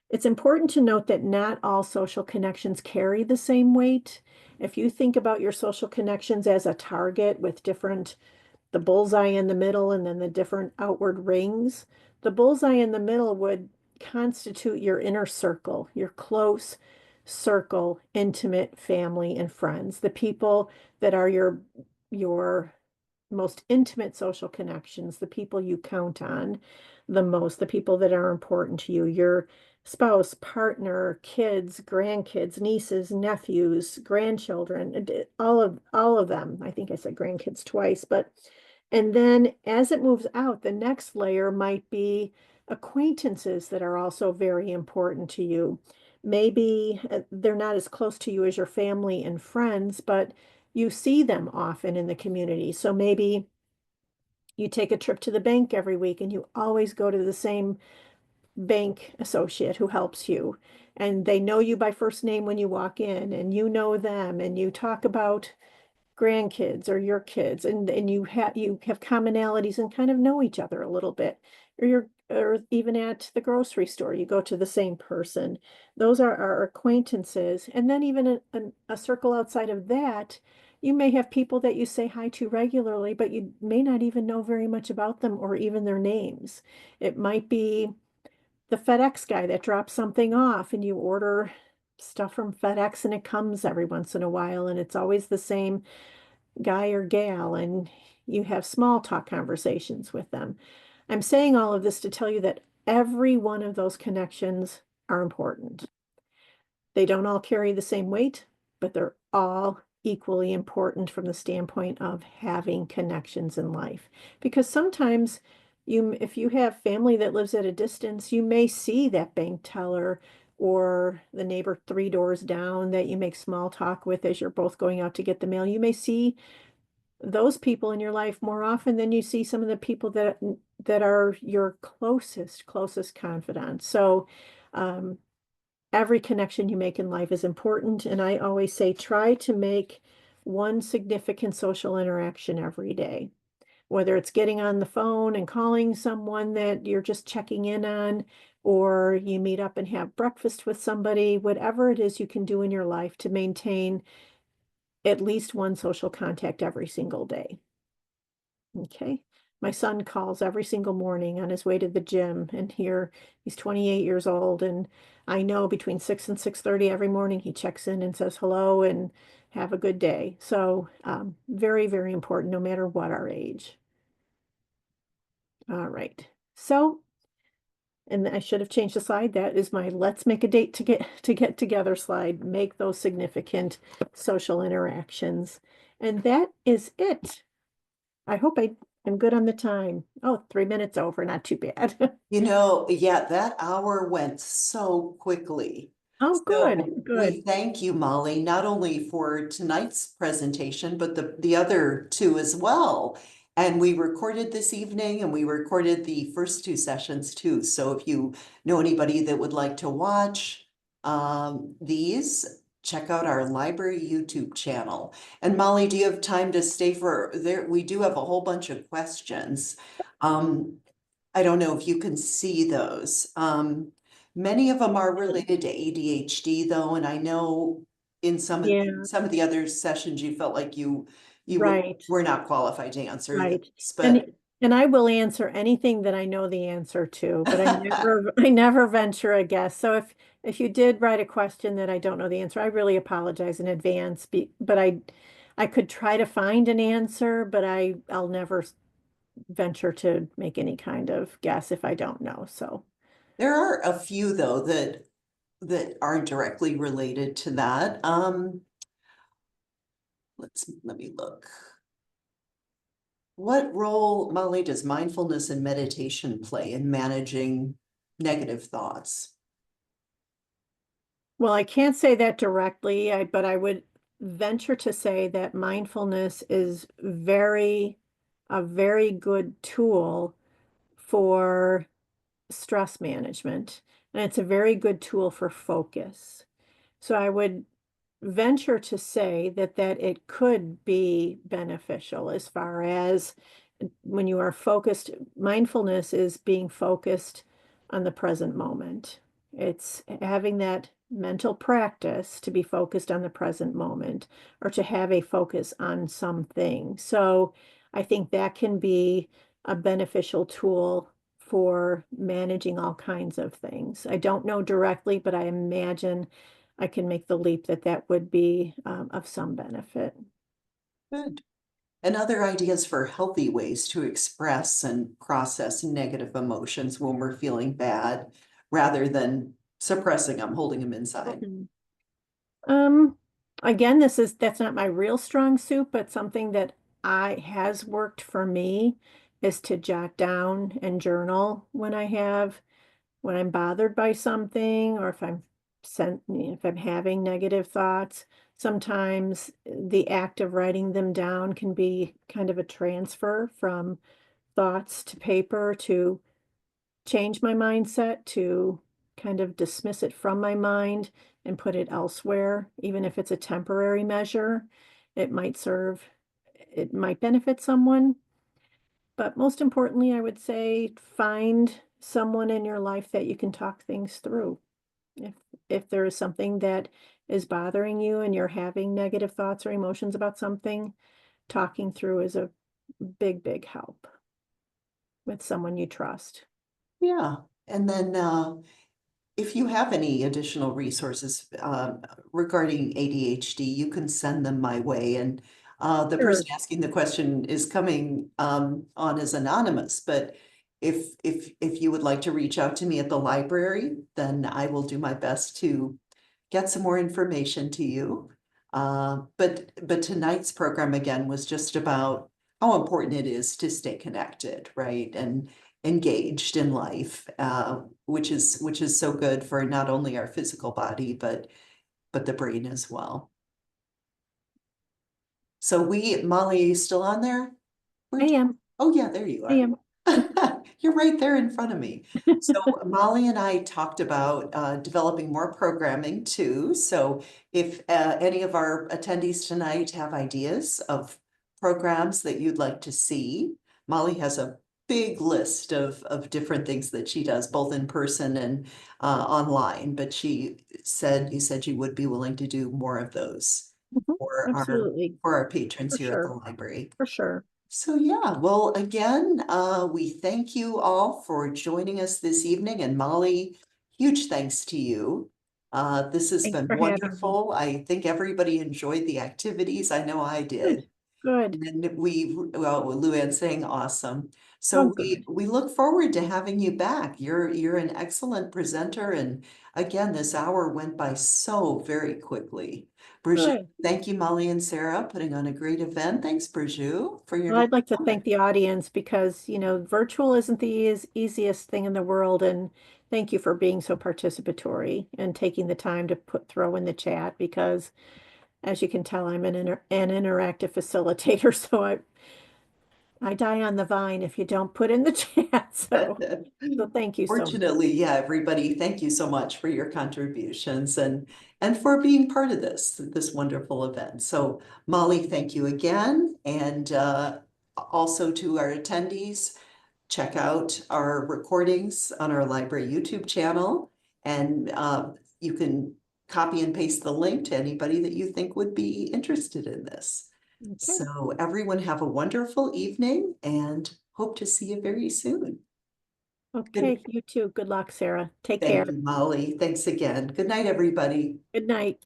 S2: It's important to note that not all social connections carry the same weight. If you think about your social connections as a target with the bullseye in the middle and then the different outward rings, the bullseye in the middle would constitute your inner circle, your close circle, intimate family and friends, the people that are your most intimate social connections, the people you count on the most, the people that are important to you, your spouse, partner, kids, grandkids, nieces, nephews, grandchildren, all of them. I think I said grandkids twice, but and then as it moves out, the next layer might be acquaintances that are also very important to you. Maybe they're not as close to you as your family and friends, but you see them often in the community. So maybe you take a trip to the bank every week and you always go to the same bank associate who helps you. And they know you by first name when you walk in, and you know them, and you talk about grandkids or your kids, and you have commonalities and kind of know each other a little bit, or even at the grocery store, you go to the same person. Those are our acquaintances. And then even a circle outside of that, you may have people that you say hi to regularly, but you may not even know very much about them or even their names. It might be the FedEx guy that drops something off and you order stuff from FedEx and it comes every once in a while and it's always the same guy or gal and you have small talk conversations with them. I'm saying all of this to tell you that every one of those connections are important. They don't all carry the same weight, but they're all equally important from the standpoint of having connections in life. Because sometimes if you have family that lives at a distance, you may see that bank teller or the neighbor 3 doors down that you make small talk with as you're both going out to get the mail. You may see those people in your life more often than you see some of the people that are your closest confidants. So, um, every connection you make in life is important. And I always say, try to make one significant social interaction every day, whether it's getting on the phone and calling someone that you're just checking in on, or you meet up and have breakfast with somebody, whatever it is you can do in your life to maintain at least one social contact every single day. Okay. My son calls every single morning on his way to the gym, and here he's 28 years old. And I know between 6 and 6:30 every morning he checks in and says hello and have a good day. So, very, very important no matter what our age. All right. So, and I should have changed the slide. That is my let's make a date to get together slide. Make those significant social interactions. And that is it. I hope I'm good on the time. Oh, 3 minutes over, not too bad.
S1: Yeah, that hour went so quickly.
S2: Oh,
S1: So
S2: good,
S1: we
S2: good.
S1: thank you, Molly, not only for tonight's presentation, but the other two as well. And we recorded this evening and we recorded the first two sessions too. So if you know anybody that would like to watch these, check out our library YouTube channel. And Molly, do you have time to stay for there? We do have a whole bunch of questions. Um, I don't know if you can see those. Many of them are related to ADHD though, and I know in
S2: Yeah,
S1: some of the other sessions you felt like you
S2: right,
S1: were not qualified to answer
S2: right.
S1: this,
S2: And
S1: but
S2: and I will answer anything that I know the answer to, but I never venture a guess. So if you did write a question that I don't know the answer, I really apologize in advance. But I could try to find an answer, but I'll never venture to make any kind of guess if I don't know. So.
S1: there are a few though that aren't directly related to that. Let me look. What role, Molly, does mindfulness and meditation play in managing negative thoughts?
S2: Well, I can't say that directly, but I would venture to say that mindfulness is a very good tool for stress management, and it's a very good tool for focus. So I would venture to say that it could be beneficial as far as when you are focused. Mindfulness is being focused on the present moment. It's having that mental practice to be focused on the present moment or to have a focus on something. So I think that can be a beneficial tool for managing all kinds of things. I don't know directly, but I imagine I can make the leap that would be of some benefit.
S1: Good. And other ideas for healthy ways to express and process negative emotions when we're feeling bad rather than suppressing them, holding them inside.
S2: Mhm. Um, Again, that's not my real strong suit, but something that I has worked for me is to jot down and journal when I'm bothered by something or if I'm having negative thoughts. Sometimes the act of writing them down can be kind of a transfer from thoughts to paper to change my mindset, to kind of dismiss it from my mind and put it elsewhere, even if it's a temporary measure. It might serve, it might benefit someone, but most importantly, I would say find someone in your life that you can talk things through. If if there is something that is bothering you and you're having negative thoughts or emotions about something, talking through is a big, big help with someone you trust.
S1: Yeah. And then if you have any additional resources regarding ADHD, you can send them my way. And the person
S2: Sure.
S1: asking the question is coming on as anonymous, but if you would like to reach out to me at the library, then I will do my best to get some more information to you. But tonight's program again was just about how important it is to stay connected, right? And engaged in life, which is so good for not only our physical body, but the brain as well. So Molly, are you still on there?
S2: I
S1: Where'd you-
S2: am.
S1: Oh yeah, there you
S2: I
S1: are.
S2: am.
S1: You're right there in front of me. So Molly and I talked about developing more programming too. So if any of our attendees tonight have ideas of programs that you'd like to see, Molly has a big list of different things that she does, both in person and online. But you said you would be willing to do more of those
S2: Mhm.
S1: for
S2: Absolutely.
S1: our patrons
S2: For
S1: here at the
S2: sure.
S1: library.
S2: For sure.
S1: So yeah, well, again, we thank you all for joining us this evening, and Molly, huge thanks to you. This has
S2: Thanks
S1: been
S2: for having me.
S1: wonderful. I think everybody enjoyed the activities. I know I
S2: Good.
S1: did.
S2: Good.
S1: And well, Luann saying awesome.
S2: Oh,
S1: So
S2: good.
S1: we look forward to having you back. You're an excellent presenter, and again, this hour went by so very quickly. Brigitte,
S2: Good.
S1: thank you, Molly and Sarah, putting on a great event. Thanks, Brigitte, for
S2: Well,
S1: your
S2: I'd like to thank
S1: comment.
S2: the audience because, virtual isn't the easiest thing in the world. And thank you for being so participatory and taking the time to throw in the chat because, as you can tell, I'm an interactive facilitator. So I die on the vine if you don't put in the chat. So thank you so much.
S1: Fortunately, yeah, everybody, thank you so much for your contributions and for being part of this wonderful event. So Molly, thank you again. And also to our attendees, check out our recordings on our library YouTube channel. And you can copy and paste the link to anybody that you think would be interested in this.
S2: Okay.
S1: So everyone have a wonderful evening and hope to see you very soon. Good.
S2: Okay. You too. Good luck, Sarah. Take care.
S1: Thank you, Molly. Thanks again. Good night, everybody.
S2: Good night.